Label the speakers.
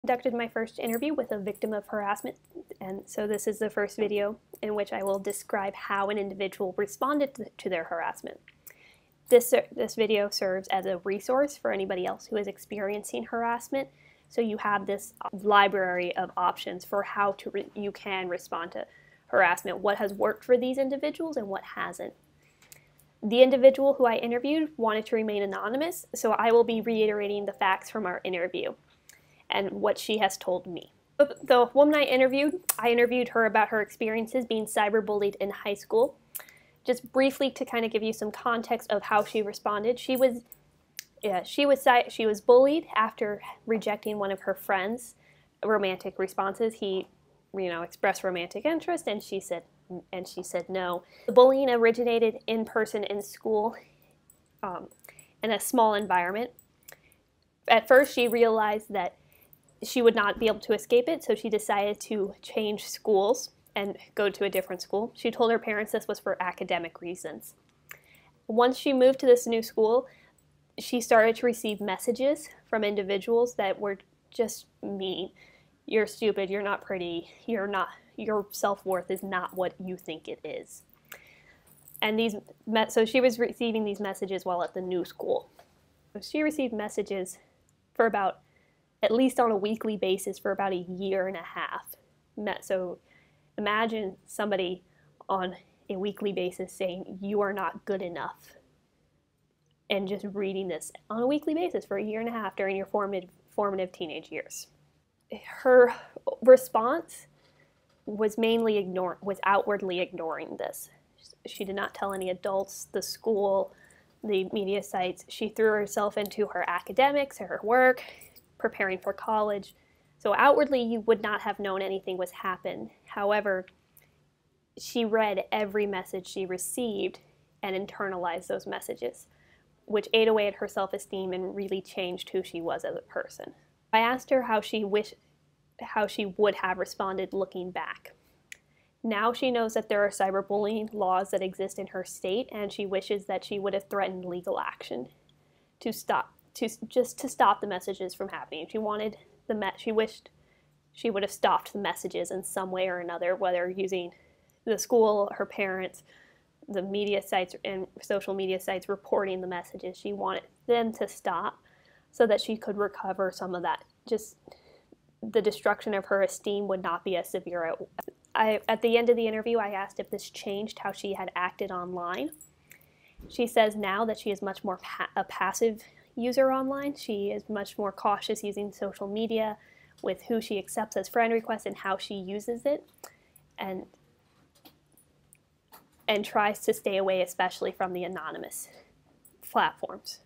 Speaker 1: Conducted my first interview with a victim of harassment, and so this is the first video in which I will describe how an individual responded to their harassment. This video serves as a resource for anybody else who is experiencing harassment, so you have this library of options for how you can respond to harassment, what has worked for these individuals and what hasn't. The individual who I interviewed wanted to remain anonymous, so I will be reiterating the facts from our interview and what she has told me. The woman I interviewed her about her experiences being cyberbullied in high school. Just briefly to kind of give you some context of how she responded, she was bullied after rejecting one of her friends' romantic responses. He, expressed romantic interest, and she said no. The bullying originated in person in school, in a small environment. At first, she realized that she would not be able to escape it, so she decided to change schools and go to a different school. She told her parents this was for academic reasons. Once she moved to this new school, she started to receive messages from individuals that were just mean. You're stupid, you're not pretty, your self-worth is not what you think it is. And so she was receiving these messages while at the new school. So she received messages for at least on a weekly basis for about a year and a half. So imagine somebody on a weekly basis saying, you are not good enough. And just reading this on a weekly basis for a year and a half during your formative teenage years. Her response was outwardly ignoring this. She did not tell any adults, the school, the media sites. She threw herself into her academics, her work, preparing for college. So outwardly, you would not have known anything was happened. However, she read every message she received and internalized those messages, which ate away at her self-esteem and really changed who she was as a person. I asked her how she would have responded looking back. Now she knows that there are cyberbullying laws that exist in her state, and she wishes that she would have threatened legal action to stop the messages from happening. She wished she would have stopped the messages in some way or another, whether using the school, her parents, the media sites and social media sites reporting the messages. She wanted them to stop so that she could recover some of that. Just the destruction of her esteem would not be as severe. At the end of the interview, I asked if this changed how she had acted online. She says now that she is much more a passive user online. She is much more cautious using social media with who she accepts as friend requests and how she uses it, and tries to stay away especially from the anonymous platforms.